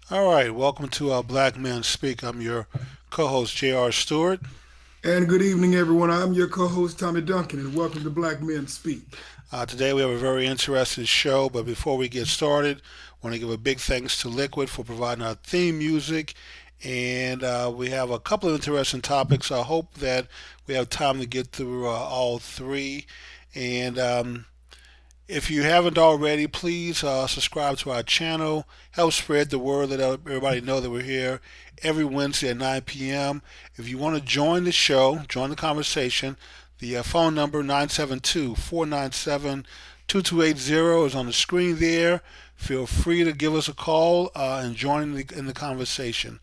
All right, welcome to Black Men Speak. I'm your co-host J.R. Stewart. And good evening, everyone. I'm your co host, Tommy Duncan, and welcome to Black Men Speak. Today we have a very interesting show, but before we get started, I want to give a big thanks to Liquid for providing our theme music, and we have a couple of interesting topics. I hope that we have time to get through all three, and if you haven't already, please subscribe to our channel. Help spread the word. Let everybody know that we're here every Wednesday at 9 p.m. If you want to join the show, join the conversation, the phone number 972-497-2280 is on the screen there. Feel free to give us a call and join in the conversation.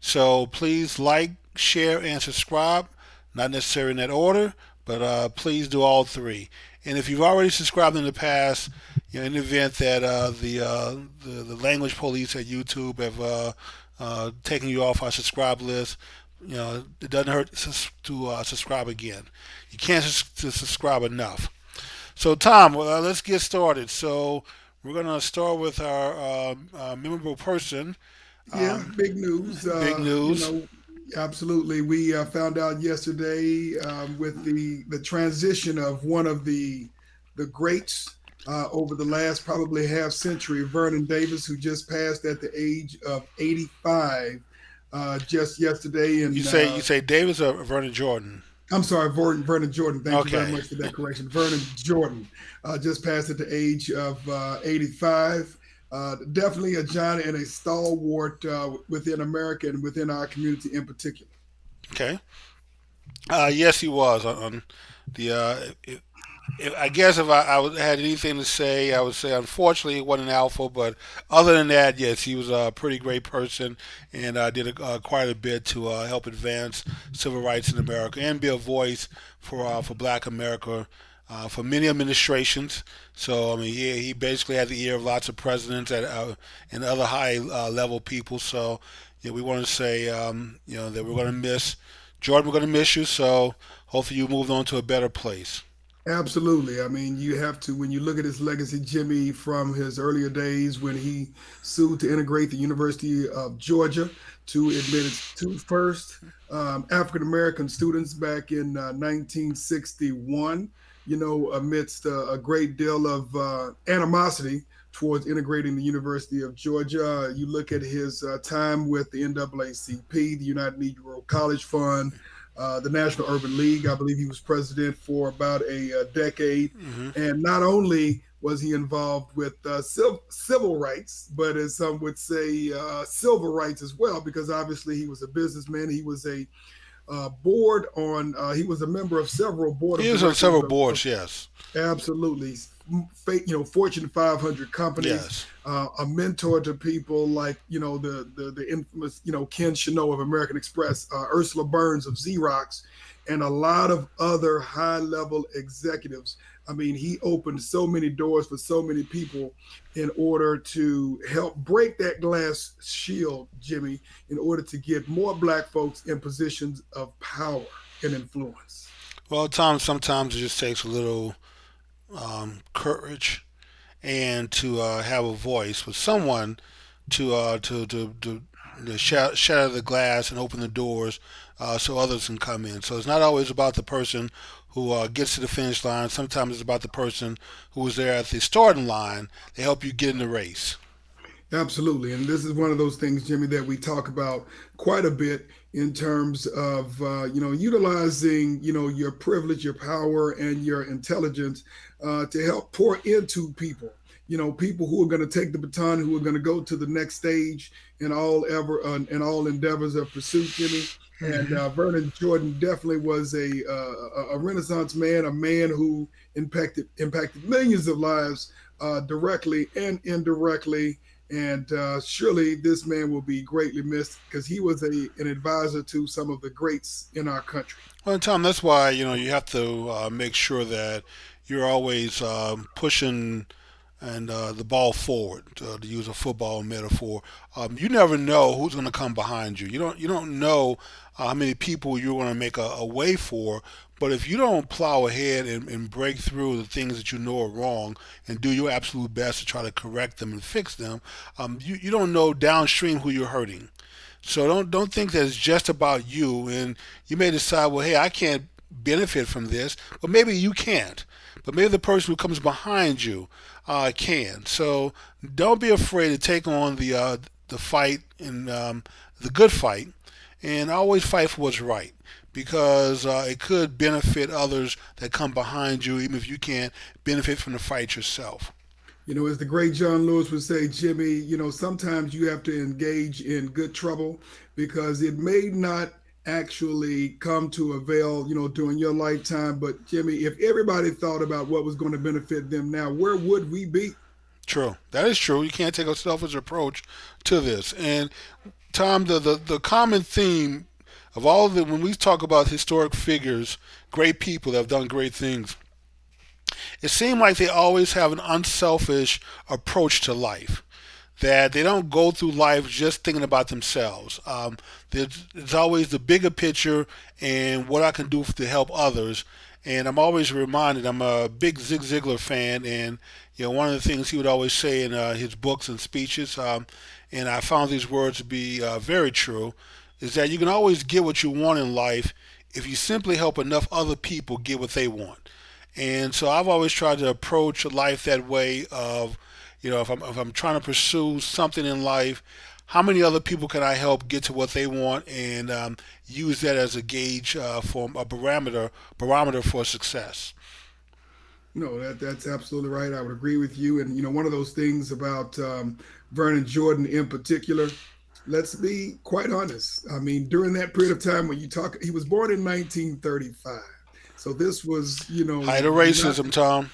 So please like, share, and subscribe. Not necessarily in that order, but please do all three. And if you've already subscribed in the past, in the event that the language police at YouTube have taken you off our subscribe list, it doesn't hurt to subscribe again. You can't to subscribe enough. So, Tom, let's get started. So, we're going to start with our memorable person. Yeah, big news. Big news. Absolutely. We found out yesterday with the transition of one of the greats over the last probably half century, Vernon Davis, who just passed at the age of 85 just yesterday. You And say Davis or Vernon Jordan? I'm sorry, Vernon Jordan. Thank you very Okay. much for that correction. Vernon Jordan just passed at the age of 85. Definitely a giant and a stalwart within America and within our community in particular. Okay. Yes, he was on the. I guess if had anything to say, I would say unfortunately he wasn't an alpha, but other than that, yes, he was a pretty great person and did quite a bit to help advance civil rights in America and be a voice for Black America for many administrations. So I mean, he basically had the ear of lots of presidents and other high level people. So we want to say that we're going to miss Jordan. We're going to miss you. So hopefully you moved on to a better place. Absolutely. I mean, you have to, when you look at his legacy, Jimmy, from his earlier days when he sued to integrate the University of Georgia to admit its two first African American students back in 1961, amidst a great deal of animosity towards integrating the University of Georgia. You look at his time with the NAACP, the United Negro College Fund, the National Urban League. I believe he was president for about a decade. Hmm. And not only was he involved with civil rights, but as some would say, civil rights as well, because obviously he was a businessman. He was a he was a member of several board He of was on directors several of boards. Yes. absolutely, Fortune 500 companies, Yes. a mentor to people like the infamous Ken Chenault of American Express, Ursula Burns of Xerox, and a lot of other high level executives. I mean, he opened so many doors for so many people in order to help break that glass shield, Jimmy, in order to get more black folks in positions of power and influence. Well, Tom, sometimes it just takes a little courage and to have a voice with someone to shatter the glass and open the doors so others can come in. So it's not always about the person who gets to the finish line. Sometimes it's about the person who was there at the starting line. They help you get in the race. Absolutely. And this is one of those things, Jimmy, that we talk about quite a bit in terms of, utilizing, your privilege, your power, and your intelligence to help pour into people. People who are going to take the baton, who are going to go to the next stage in all endeavors of pursuit, Jimmy. And Hmm. Vernon Jordan definitely was a Renaissance man, a man who impacted millions of lives directly and indirectly, and surely this man will be greatly missed because he was an advisor to some of the greats in our country. Well, Tom, that's why you have to make sure that you're always pushing and the ball forward, to use a football metaphor. You never know who's going to come behind you. You don't know how many people you're going to make a way for. But if you don't plow ahead and break through the things that you know are wrong and do your absolute best to try to correct them and fix them, you don't know downstream who you're hurting. So don't think that it's just about you. And you may decide, well, hey, I can't benefit from this, but maybe you can't. But maybe the person who comes behind you can. So don't be afraid to take on the fight and the good fight, and always fight for what's right because it could benefit others that come behind you, even if you can't benefit from the fight yourself. As the great John Lewis would say, Jimmy, sometimes you have to engage in good trouble because it may not actually come to avail, during your lifetime. But Jimmy, if everybody thought about what was going to benefit them now, where would we be? True. That is true. You can't take a selfish approach to this. And Tom, the common theme of all of the when we talk about historic figures, great people that have done great things, it seems like they always have an unselfish approach to life. That they don't go through life just thinking about themselves. There's always the bigger picture and what I can do to help others. And I'm always reminded, I'm a big Zig Ziglar fan, and one of the things he would always say in his books and speeches, and I found these words to be very true, is that you can always get what you want in life if you simply help enough other people get what they want. And so I've always tried to approach life that way of, if I'm trying to pursue something in life, how many other people can I help get to what they want, and use that as a gauge for a barometer for success. No, that's absolutely right. I would agree with you. And one of those things about Vernon Jordan in particular, let's be quite honest. I mean, during that period of time when you talk, he was born in 1935. So this was, Height of not racism, Tom.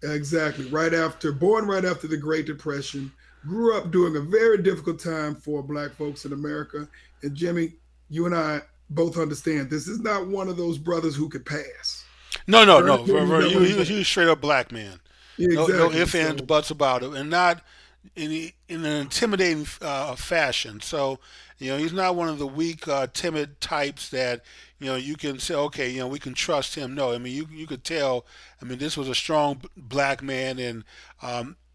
exactly born right after the Great Depression, grew up during a very difficult time for Black folks in America. And Jimmy, you and I both understand this is not one of those brothers who could pass. No, no, Vernon no. Jordan never He was a straight up black man. Yeah, No exactly. ifs, ands, So buts about it, and not in an intimidating fashion. So, he's not one of the weak, timid types that you can say, okay, we can trust him. No, I mean you could tell. I mean, this was a strong black man, and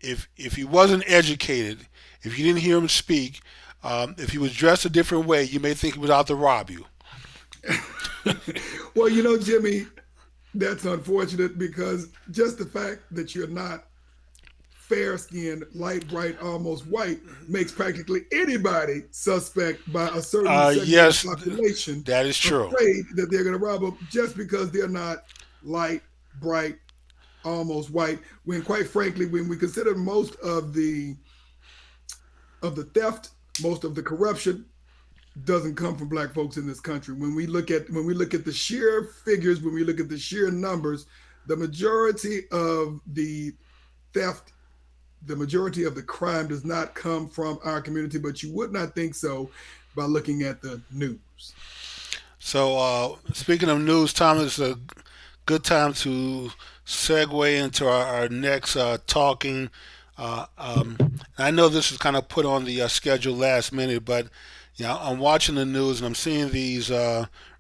if he wasn't educated, if you didn't hear him speak, if he was dressed a different way, you may think he was out to rob you. well, Jimmy, that's unfortunate because just the fact that you're not fair skinned, light, bright, almost white makes practically anybody suspect by a certain segment of Yes, the population, that is true. afraid that they're going to rob them just because they're not light, bright, almost white. When quite frankly, when we consider most of the theft, most of the corruption doesn't come from Black folks in this country. When we look at the sheer figures, when we look at the sheer numbers, the majority of the theft, the majority of the crime does not come from our community, but you would not think so by looking at the news. So, speaking of news, Tom, it's a good time to segue into our next talking. I know this was kind of put on the schedule last minute, but I'm watching the news and I'm seeing these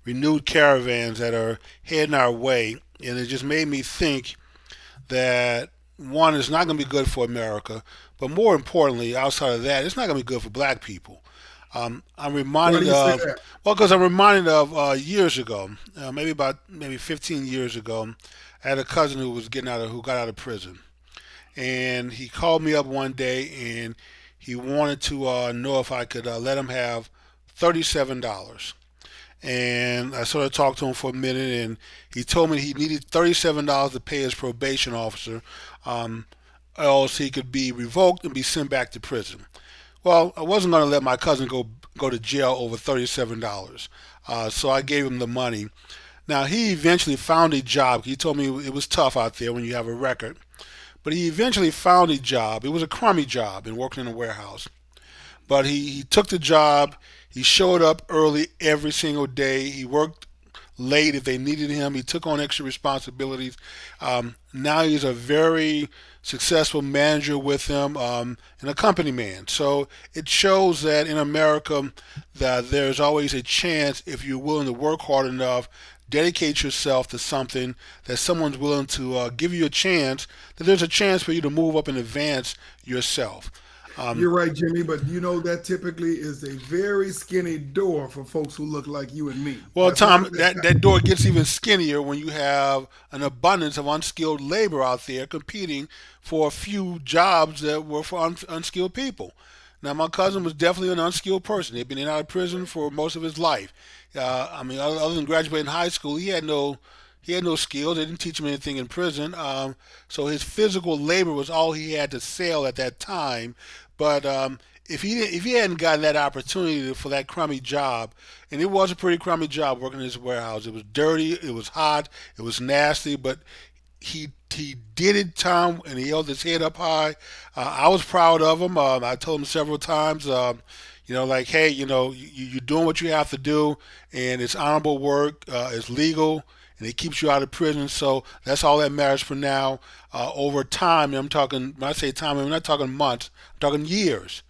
renewed caravans that are heading our way, and it just made me think that one is not going to be good for America, but more importantly, outside of that, it's not going to be good for Black people. I'm Why do reminded you say of that? well, because I'm reminded of years ago, maybe 15 years ago, I had a cousin who got out of prison, and he called me up one day and he wanted to know if I could let him have $37. And I sort of talked to him for a minute, and he told me he needed $37 to pay his probation officer, um, else he could be revoked and be sent back to prison. Well, I wasn't going to let my cousin go to jail over $37, so I gave him the money. Now he eventually found a job. He told me it was tough out there when you have a record, but he eventually found a job. It was a crummy job and working in a warehouse. But he took the job. He showed up early every single day. He worked late if they needed him. He took on extra responsibilities. Now he's a very successful manager with him, and a company man. So it shows that in America that there's always a chance if you're willing to work hard enough, dedicate yourself to something, that someone's willing to give you a chance, that there's a chance for you to move up and advance yourself. You're right, Jimmy, but you know that typically is a very skinny door for folks who look like you and me. Well, That's not Tom, what that door gets even skinnier when you have an abundance of unskilled labor out there competing for a few jobs that were for unskilled people. Now, my cousin was definitely an unskilled person. He'd been in and out of prison for most of his life. I mean, other than graduating high school, he had no skills. They didn't teach him anything in prison. So his physical labor was all he had to sell at that time. But if he hadn't gotten that opportunity for that crummy job, and it was a pretty crummy job working in his warehouse. It was dirty, it was hot, it was nasty, but he did it, Tom, and he held his head up high. I was proud of him. I told him several times, like, hey, you're doing what you have to do, and it's honorable work, it's legal, and it keeps you out of prison. So that's all that matters for now. Over time, I'm talking, when I say time, I'm not talking months, I'm talking years.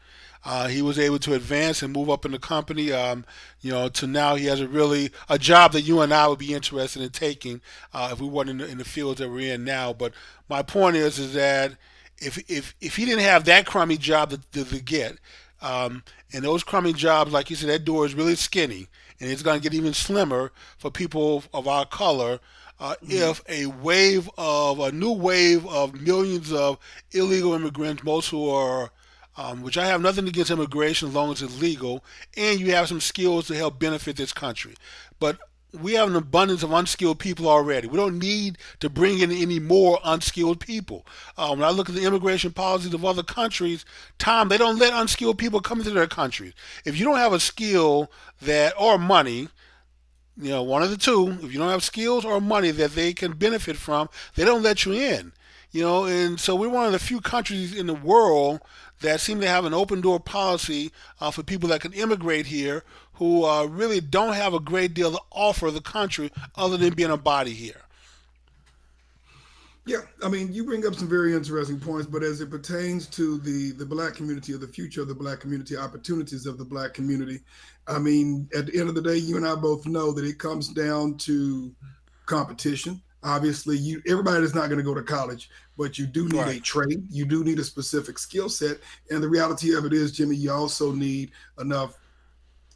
He was able to advance and move up in the company. To now he has a job that you and I would be interested in taking if we weren't in the fields that we're in now. But my point is that if he didn't have that crummy job to get, and those crummy jobs, like you said, that door is really skinny, and it's going to get even slimmer for people of our color. If a new wave of millions of illegal immigrants, most who are which I have nothing against immigration as long as it's legal, and you have some skills to help benefit this country. But we have an abundance of unskilled people already. We don't need to bring in any more unskilled people. When I look at the immigration policies of other countries, Tom, they don't let unskilled people come into their countries. If you don't have a skill that or money, one of the two, if you don't have skills or money that they can benefit from, they don't let you in. And so we're one of the few countries in the world that seem to have an open door policy for people that can immigrate here who really don't have a great deal to offer the country other than being a body here. Yeah, I mean, you bring up some very interesting points, but as it pertains to the black community, or the future of the black community, opportunities of the black community, I mean, at the end of the day, you and I both know that it comes down to competition. Obviously, everybody is not going to go to college, but you do need a Right. trade. You do need a specific skill set, and the reality of it is, Jimmy, you also need enough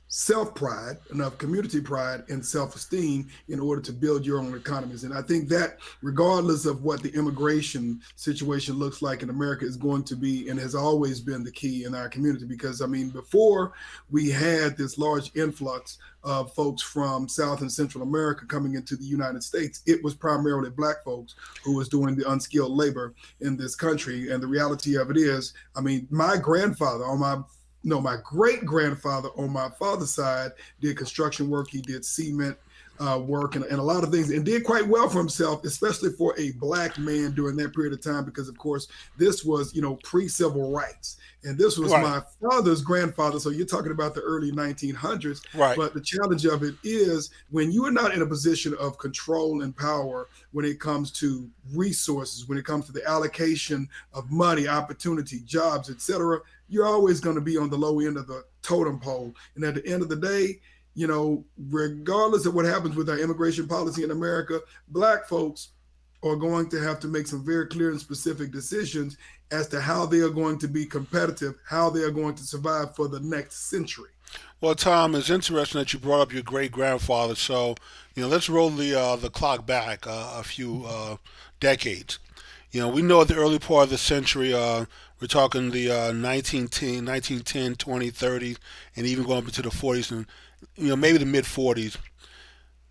self pride, enough community pride, and self esteem in order to build your own economies. And I think that, regardless of what the immigration situation looks like in America, is going to be and has always been the key in our community. Because, I mean, before we had this large influx of folks from South and Central America coming into the United States, it was primarily black folks who was doing the unskilled labor in this country. And the reality of it is, I mean, my grandfather on my no, my great grandfather on my father's side did construction work. He did cement work and a lot of things, and did quite well for himself, especially for a black man during that period of time, because of course this was, pre-civil rights, and this was Right. my father's grandfather. So you're talking about the early 1900s. Right. But the challenge of it is when you are not in a position of control and power when it comes to resources, when it comes to the allocation of money, opportunity, jobs, etc., you're always going to be on the low end of the totem pole. And at the end of the day, regardless of what happens with our immigration policy in America, black folks are going to have to make some very clear and specific decisions as to how they are going to be competitive, how they are going to survive for the next century. Well, Tom, it's interesting that you brought up your great grandfather. So, let's roll the clock back a few decades. We know at the early part of the century, we're talking the 1910, 20, 30, and even going up into the 40s and maybe the mid 40s.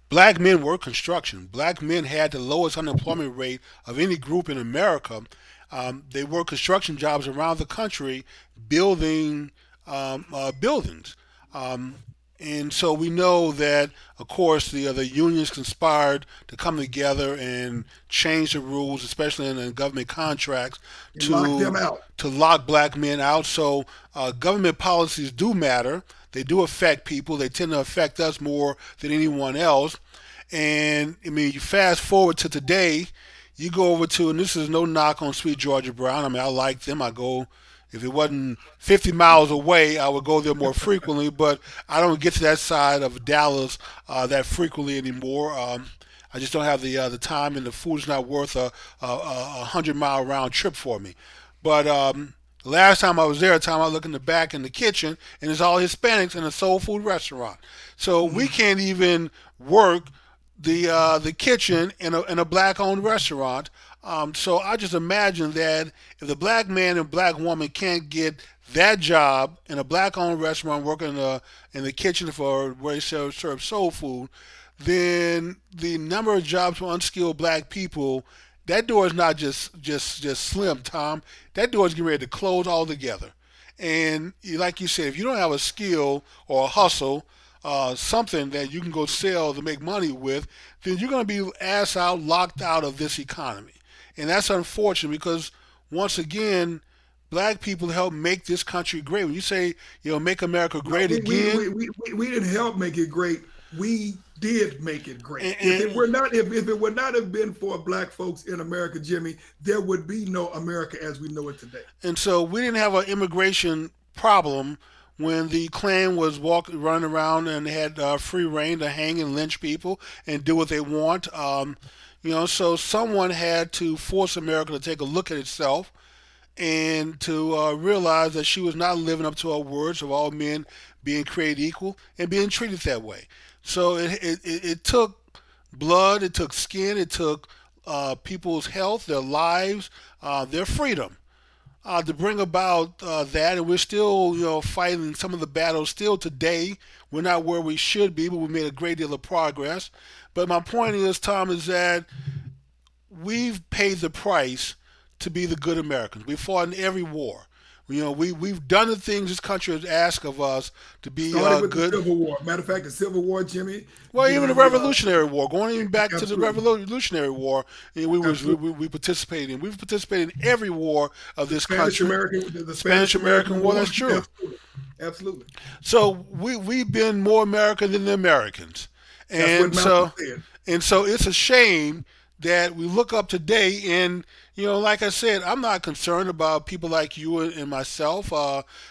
Black men worked construction. Black men had the lowest unemployment rate of any group in America. They worked construction jobs around the country, building buildings. Um, and so we know that, of course, the unions conspired to come together and change the rules, especially in government contracts, And lock them to out. to lock black men out. So government policies do matter. They do affect people. They tend to affect us more than anyone else. And I mean, you fast forward to today. You go over to, and this is no knock on Sweet Georgia Brown. I mean, I like them. I go, if it wasn't 50 miles away, I would go there more frequently, but I don't get to that side of Dallas that frequently anymore. I just don't have the time, and the food's not worth a 100-mile round trip for me. But the last time I was there, I look in the back in the kitchen, and it's all Hispanics in a soul food restaurant. So we can't even work the kitchen in a black owned restaurant. So I just imagine that if the black man and black woman can't get that job in a black owned restaurant working in the kitchen for where they serve soul food, then the number of jobs for unskilled black people, that door is not just slim, Tom. That door is getting ready to close altogether. And like you said, if you don't have a skill or a hustle, something that you can go sell to make money with, then you're going to be ass out, locked out of this economy. And that's unfortunate because, once again, black people help make this country great. When you say, make America No, great again, we didn't help make it great. We did make it great. and, If it and, were not, if it would not have been for black folks in America, Jimmy, there would be no America as we know it today. and so we didn't have an immigration problem when the Klan was running around and had free reign to hang and lynch people and do what they want. So someone had to force America to take a look at itself and to realize that she was not living up to her words of all men being created equal and being treated that way. So it took blood, it took skin, it took people's health, their lives, their freedom to bring about that, and we're still, fighting some of the battles still today. We're not where we should be, but we made a great deal of progress. But my point is, Tom, is that we've paid the price to be the good Americans. We fought in every war. We've done the things this country has asked of us to be Started with the good. Civil War. Matter of fact, the Civil War, Jimmy, Well, even the the Revolutionary War, going even back to the absolutely, Revolutionary War, absolutely. we participated in. We've participated in every war of The this Spanish country. American, the Spanish Spanish American American War, War, that's true. absolutely, absolutely. So we've been more American than the Americans, That's what and Malcolm so said. it's a shame that we look up today and, like I said, I'm not concerned about people like you and myself.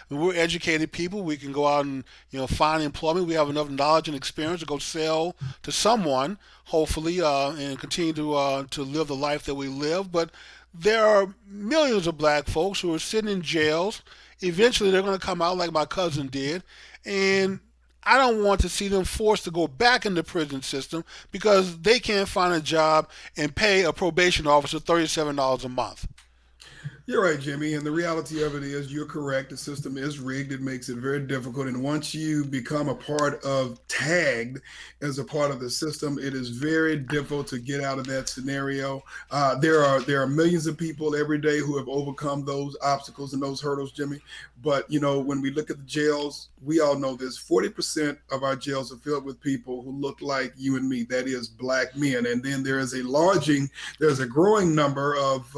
We're educated people. We can go out and find employment. We have enough knowledge and experience to go sell to someone, hopefully, and continue to live the life that we live. But there are millions of black folks who are sitting in jails. Eventually, they're going to come out like my cousin did, and I don't want to see them forced to go back in the prison system because they can't find a job and pay a probation officer $37 a month. You're right, Jimmy. And the reality of it is, you're correct. The system is rigged. It makes it very difficult. And once you become a part of, tagged as a part of the system, it is very difficult to get out of that scenario. There are millions of people every day who have overcome those obstacles and those hurdles, Jimmy. But when we look at the jails, we all know this: 40% of our jails are filled with people who look like you and me. That is, black men. And then there's a growing number of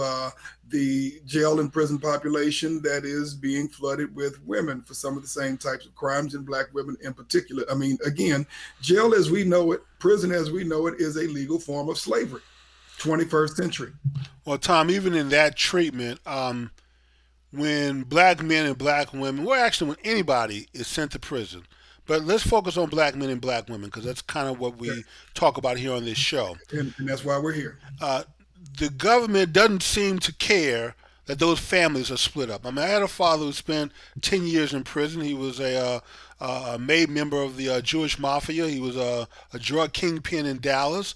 the jail and prison population that is being flooded with women for some of the same types of crimes, and black women in particular. I mean, again, jail as we know it, prison as we know it, is a legal form of slavery. 21st century. Well, Tom, even in that treatment, when black men and black women, well, actually, when anybody is sent to prison, but let's focus on black men and black women because that's kind of what Okay. we talk about here on this show. And that's why we're here. uh, the government doesn't seem to care that those families are split up. I mean, I had a father who spent 10 years in prison. He was a made member of the Jewish mafia. He was a drug kingpin in Dallas.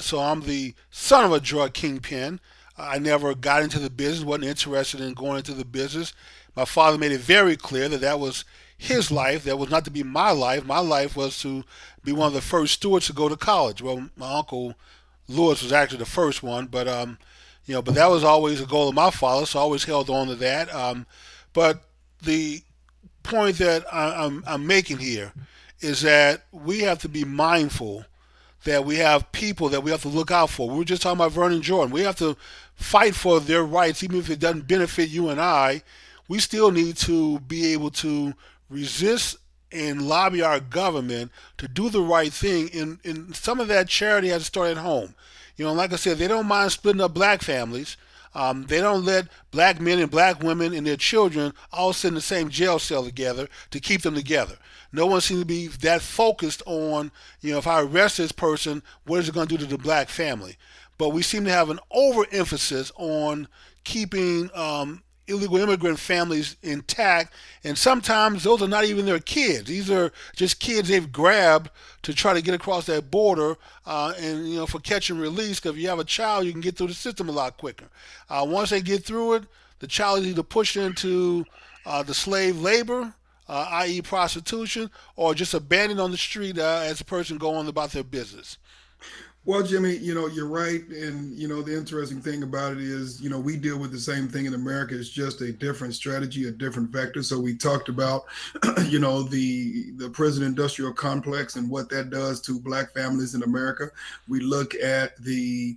So I'm the son of a drug kingpin. I never got into the business, wasn't interested in going into the business. My father made it very clear that that was his life. That was not to be my life. My life was to be one of the first stewards to go to college. Well, my uncle Lewis was actually the first one, but but that was always a goal of my father, so I always held on to that. But the point that I'm making here is that we have to be mindful that we have people that we have to look out for. We were just talking about Vernon Jordan. We have to fight for their rights, even if it doesn't benefit you and I. We still need to be able to resist and lobby our government to do the right thing. And some of that charity has to start at home. Like I said, they don't mind splitting up black families. They don't let black men and black women and their children all sit in the same jail cell together to keep them together. No one seems to be that focused on, if I arrest this person, what is it going to do to the black family? But we seem to have an overemphasis on keeping illegal immigrant families intact, and sometimes those are not even their kids. These are just kids they've grabbed to try to get across that border, and for catch and release. Because if you have a child, you can get through the system a lot quicker. Once they get through it, the child is either pushed into the slave labor, i.e., prostitution, or just abandoned on the street as a person go on about their business. Well, Jimmy, you're right. And, the interesting thing about it is, we deal with the same thing in America. It's just a different strategy, a different vector. So we talked about, the prison industrial complex and what that does to black families in America. We look at the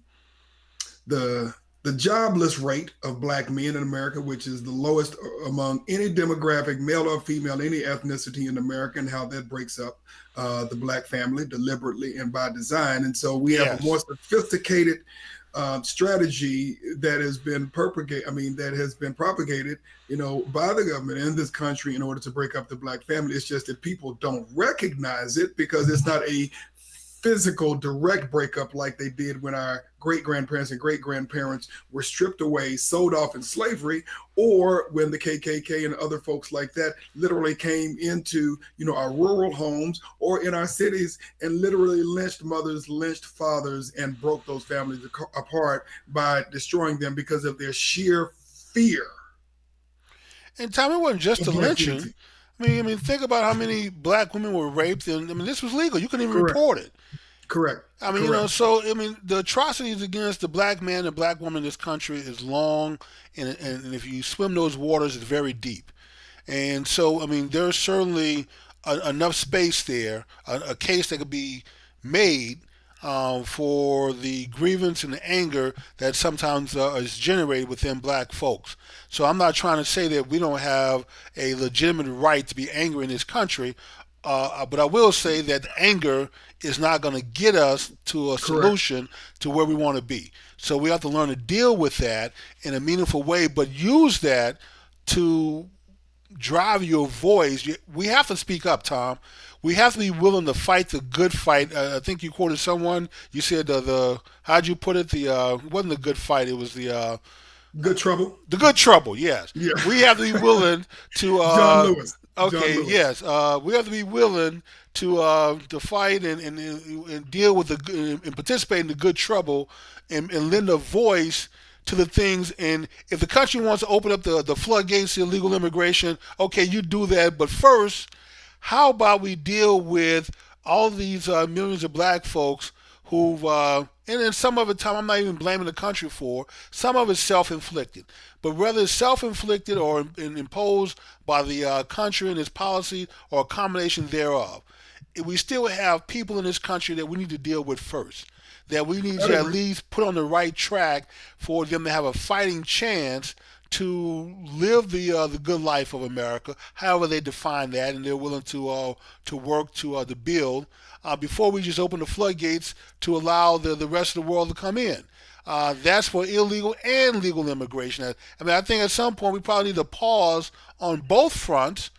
the jobless rate of black men in America, which is the lowest among any demographic, male or female, any ethnicity in America, and how that breaks up the black family deliberately and by design. And so we have a more Yes. sophisticated strategy that has been propagated, by the government in this country in order to break up the black family. It's just that people don't recognize it because it's not a physical direct breakup like they did when our great grandparents and great grandparents were stripped away, sold off in slavery, or when the KKK and other folks like that literally came into our rural homes or in our cities and literally lynched mothers, lynched fathers, and broke those families apart by destroying them because of their sheer fear And Tom, it wasn't just of the black lynching. unity. I mean, think about how many black women were raped, and this was legal. You couldn't even Correct. report it. Correct. Correct. So the atrocities against the black man and black woman in this country is long, and if you swim those waters, it's very deep. And so, there's certainly enough space there, a case that could be made for the grievance and the anger that sometimes is generated within black folks. So I'm not trying to say that we don't have a legitimate right to be angry in this country, but I will say that the anger is not going to get us to a Correct. solution to where we want to be. So we have to learn to deal with that in a meaningful way, but use that to drive your voice. We have to speak up, Tom. We have to be willing to fight the good fight. I think you quoted someone. You said the how'd you put it? It wasn't the good fight. It was Good trouble. the good trouble. Yes, Yeah. we have to be willing to. John Lewis. John Okay, Lewis. yes, we have to be willing to fight and deal with and participate in the good trouble and lend a voice to the things. And if the country wants to open up the floodgates to illegal immigration, okay, you do that. But first, how about we deal with all these millions of black folks who've, and then some of the time, I'm not even blaming the country for, some of it's self-inflicted. But whether it's self-inflicted or imposed by the country and its policy or a combination thereof, we still have people in this country that we need to deal with first. That we need I to at agree. least put on the right track for them to have a fighting chance to live the good life of America, however they define that, and they're willing to work to build before we just open the floodgates to allow the rest of the world to come in. That's for illegal and legal immigration. I think at some point we probably need to pause on both fronts,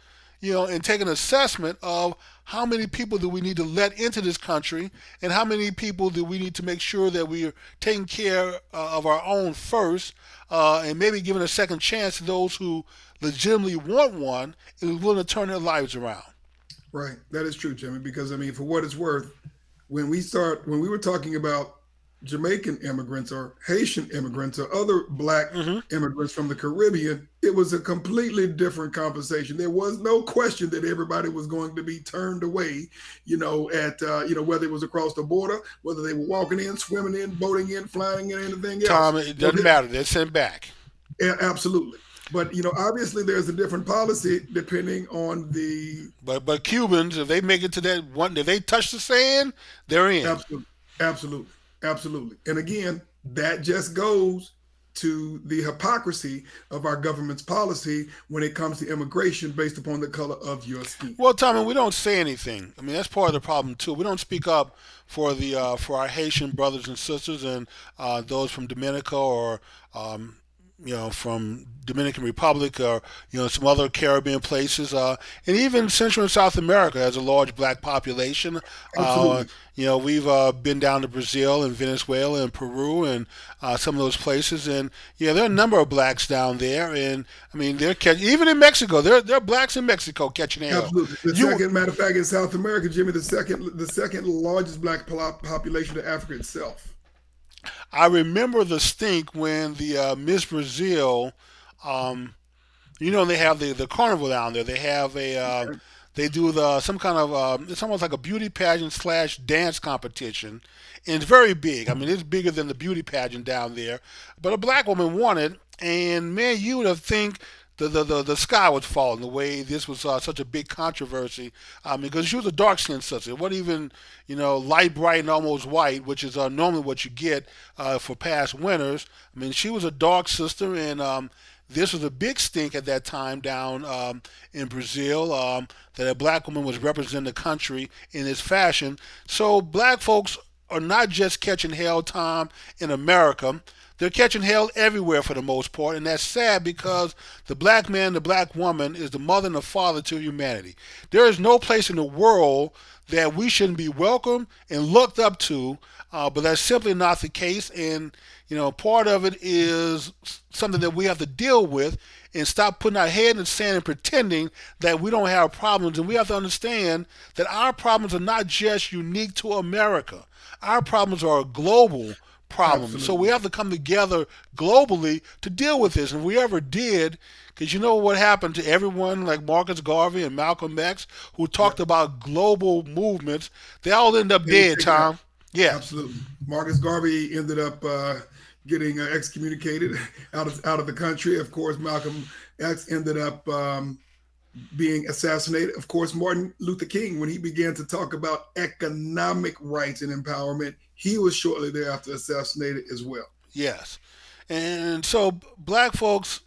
and take an assessment of how many people do we need to let into this country, and how many people do we need to make sure that we are taking care of our own first, and maybe giving a second chance to those who legitimately want one and are willing to turn their lives around. Right. That is true, Jimmy, because for what it's worth, when we were talking about Jamaican immigrants or Haitian immigrants or other black Hmm. immigrants from the Caribbean, it was a completely different conversation. There was no question that everybody was going to be turned away, at whether it was across the border, whether they were walking in, swimming in, boating in, flying in, anything else. Tom, it So doesn't matter. They're sent back. absolutely. But obviously there's a different policy depending on the But Cubans, if they make it to that one, if they touch the sand, they're in. absolute, absolutely, absolutely. And again, that just goes to the hypocrisy of our government's policy when it comes to immigration based upon the color of your skin. Well, Tommy, we don't say anything. I mean, that's part of the problem too. We don't speak up for our Haitian brothers and sisters and those from Dominica or from Dominican Republic or some other Caribbean places, and even Central and South America has a large black population. Uh, Absolutely. we've been down to Brazil and Venezuela and Peru and some of those places, and there are a number of blacks down there, and I mean even in Mexico, there are blacks in Mexico catching hell. Absolutely. The You second, matter of fact, in South America, Jimmy, the second largest black population of Africa itself. I remember the stink when the Miss Brazil, um, they have the carnival down there. They have Okay. they do the some kind of it's almost like a beauty pageant slash dance competition, and it's very big. I mean, it's bigger than the beauty pageant down there. But a black woman won it, and man, you would have think the sky was falling the way this was such a big controversy. Because she was a dark skinned sister. It wasn't even light bright and almost white, which is normally what you get for past winners. I mean, she was a dark sister, and this was a big stink at that time down in Brazil, that a black woman was representing the country in this fashion. So black folks are not just catching hell time in America. They're catching hell everywhere for the most part, and that's sad because the black man, the black woman is the mother and the father to humanity. There is no place in the world that we shouldn't be welcomed and looked up to, but that's simply not the case. And part of it is something that we have to deal with and stop putting our head in the sand and pretending that we don't have problems. And we have to understand that our problems are not just unique to America. Our problems are global problems. So we Absolutely. have to come together globally to deal with this. And if we ever did, because you know what happened to everyone like Marcus Garvey and Malcolm X who talked Yep. about global movements, they all end up They dead, taken out. Tom. Yeah. Absolutely. Marcus Garvey ended up getting excommunicated out of the country. Of course, Malcolm X ended up being assassinated. Of course, Martin Luther King, when he began to talk about economic rights and empowerment, he was shortly thereafter assassinated as well. Yes. And so black folks,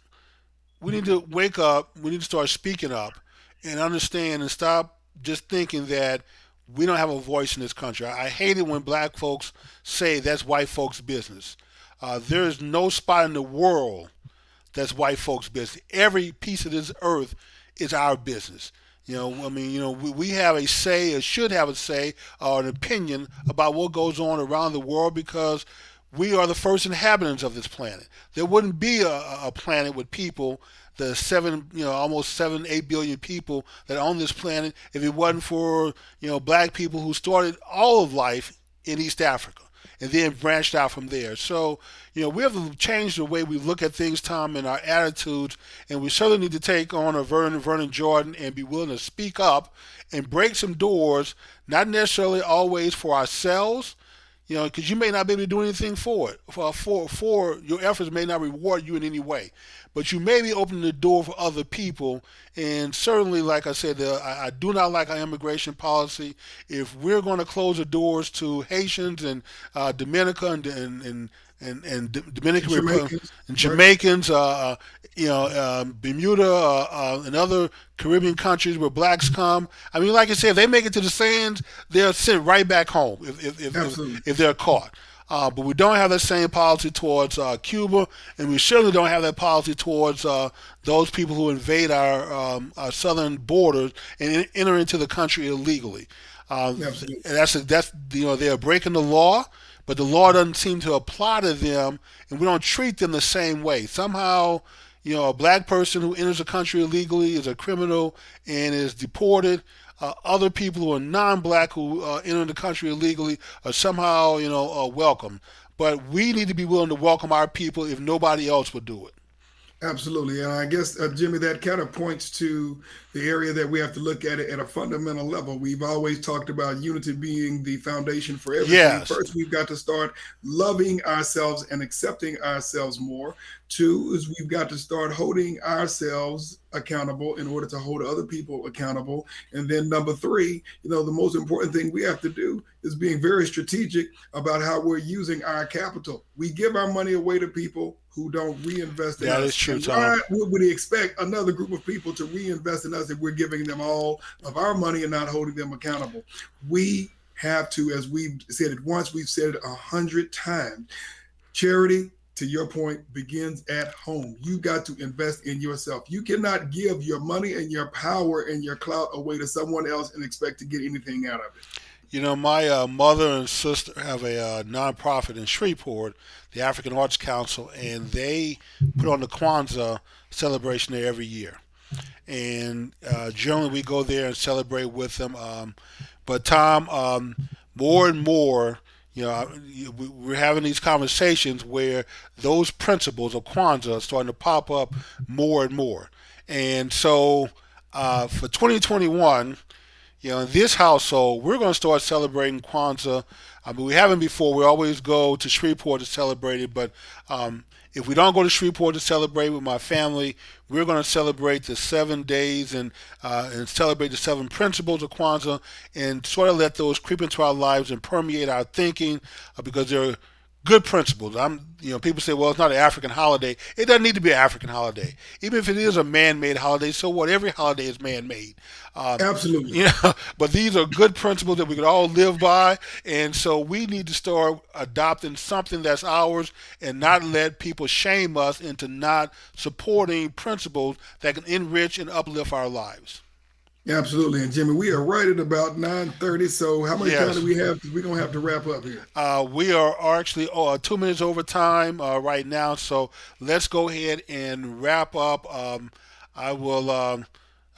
we need to wake up. We need to start speaking up and understand and stop just thinking that we don't have a voice in this country. I hate it when black folks say that's white folks' business. There is no spot in the world that's white folks' business. Every piece of this earth is our business. We have a say, or should have a say, or an opinion about what goes on around the world because we are the first inhabitants of this planet. There wouldn't be a planet with people, the almost 7, 8 billion people that own this planet, if it wasn't for black people who started all of life in East Africa and then branched out from there. So, we have to change the way we look at things, Tom, and our attitudes, and we certainly need to take on a Vernon Jordan and be willing to speak up and break some doors, not necessarily always for ourselves, because you may not be able to do anything for it. For your efforts may not reward you in any way, but you may be opening the door for other people. And certainly, like I said, I do not like our immigration policy. If we're going to close the doors to Haitians and Dominica and Dominican Republic Jamaicans, and right? Jamaicans, Bermuda, and other Caribbean countries where blacks come. I mean, like I said, if they make it to the sands, they're sent right back home Absolutely. if they're caught. But we don't have that same policy towards Cuba, and we certainly don't have that policy towards those people who invade our southern borders and enter into the country illegally. Absolutely. And that's they are breaking the law, but the law doesn't seem to apply to them, and we don't treat them the same way. Somehow, a black person who enters a country illegally is a criminal and is deported. Other people who are non-black who enter the country illegally are somehow, welcome. But we need to be willing to welcome our people if nobody else would do it. Absolutely. And I guess, Jimmy, that kind of points to the area that we have to look at it at a fundamental level. We've always talked about unity being the foundation for everything. Yes. First, we've got to start loving ourselves and accepting ourselves more. Two is we've got to start holding ourselves accountable in order to hold other people accountable. And then number three, the most important thing we have to do is being very strategic about how we're using our capital. We give our money away to people who don't reinvest in That is us. true, And Tom. why would we expect another group of people to reinvest in us if we're giving them all of our money and not holding them accountable? We have to, as we've said it once, we've said it 100 times. Charity, to your point, begins at home. You got to invest in yourself. You cannot give your money and your power and your clout away to someone else and expect to get anything out of it. You know, my mother and sister have a nonprofit in Shreveport, the African Arts Council, and they put on the Kwanzaa celebration there every year. And generally, we go there and celebrate with them. But Tom, more and more, you know, we're having these conversations where those principles of Kwanzaa are starting to pop up more and more. And so, for 2021. You know, in this household, we're going to start celebrating Kwanzaa. I mean, we haven't before. We always go to Shreveport to celebrate it, but if we don't go to Shreveport to celebrate with my family, we're going to celebrate the 7 days and celebrate the seven principles of Kwanzaa and sort of let those creep into our lives and permeate our thinking because they're good principles. People say, well, it's not an African holiday. It doesn't need to be an African holiday, even if it is a man-made holiday. So what? Every holiday is man-made. Absolutely. But these are good principles that we can all live by, and so we need to start adopting something that's ours and not let people shame us into not supporting principles that can enrich and uplift our lives. Absolutely. And Jimmy, we are right at about 9:30. So how much time Yes. do we have? We're going to have to wrap up here. We are actually 2 minutes over time right now, so let's go ahead and wrap up. I will.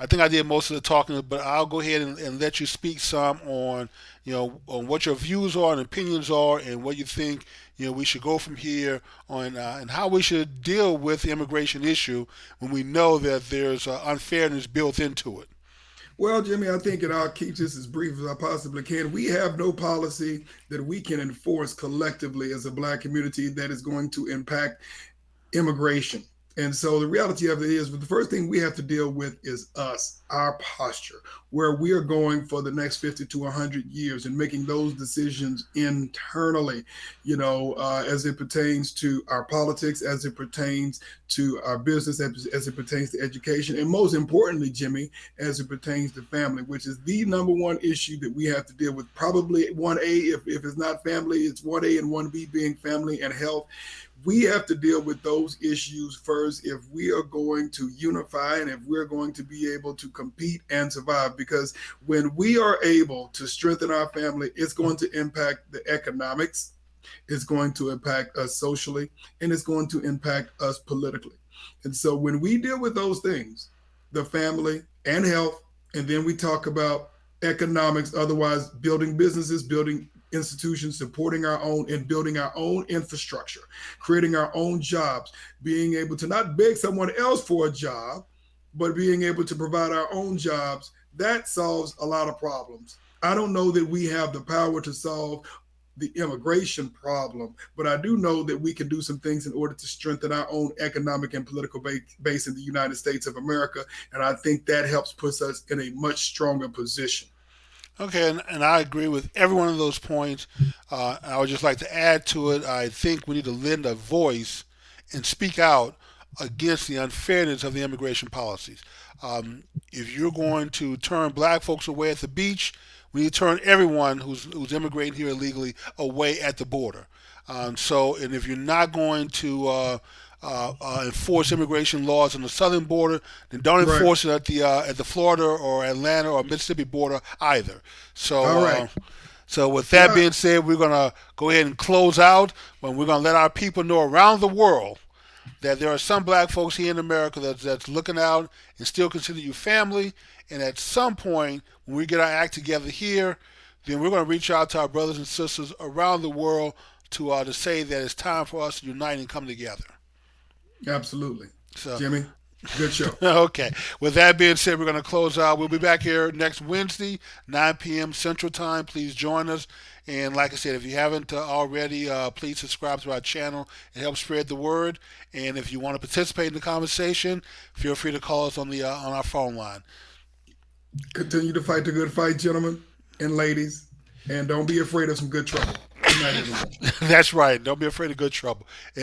I think I did most of the talking, but I'll go ahead and let you speak some on, on what your views are and opinions are, and what you think, we should go from here on, and how we should deal with the immigration issue when we know that there's unfairness built into it. Well, Jimmy, I think, and I'll keep this as brief as I possibly can. We have no policy that we can enforce collectively as a Black community that is going to impact immigration. And so the reality of it is, the first thing we have to deal with is us, our posture, where we are going for the next 50 to 100 years and making those decisions internally, as it pertains to our politics, as it pertains to our business, as it pertains to education, and most importantly, Jimmy, as it pertains to family, which is the number one issue that we have to deal with. Probably 1A, if it's not family, it's 1A and 1B being family and health. We have to deal with those issues first if we are going to unify and if we're going to be able to compete and survive. Because when we are able to strengthen our family, it's going to impact the economics, it's going to impact us socially, and it's going to impact us politically. And so when we deal with those things, the family and health, and then we talk about economics, otherwise building businesses, building institutions, supporting our own and building our own infrastructure, creating our own jobs, being able to not beg someone else for a job, but being able to provide our own jobs, that solves a lot of problems. I don't know that we have the power to solve the immigration problem, but I do know that we can do some things in order to strengthen our own economic and political base in the United States of America. And I think that helps put us in a much stronger position. Okay, and I agree with every one of those points. I would just like to add to it. I think we need to lend a voice and speak out against the unfairness of the immigration policies. If you're going to turn black folks away at the beach, we need to turn everyone who's immigrating here illegally away at the border. And if you're not going to enforce immigration laws on the southern border, then don't Right. enforce it at the Florida or Atlanta or Mississippi border either. So, All right. so with that Yeah. being said, we're gonna go ahead and close out, but we're gonna let our people know around the world that there are some black folks here in America that's looking out and still consider you family. And at some point, when we get our act together here, then we're going to reach out to our brothers and sisters around the world to say that it's time for us to unite and come together. Absolutely. So, Jimmy, good show. okay. With that being said, we're going to close out. We'll be back here next Wednesday, 9 p.m. Central Time. Please join us. And like I said, if you haven't already, please subscribe to our channel. It helps spread the word. And if you want to participate in the conversation, feel free to call us on our phone line. Continue to fight the good fight, gentlemen and ladies, and don't be afraid of some good trouble. Good night, everyone. That's right. Don't be afraid of good trouble.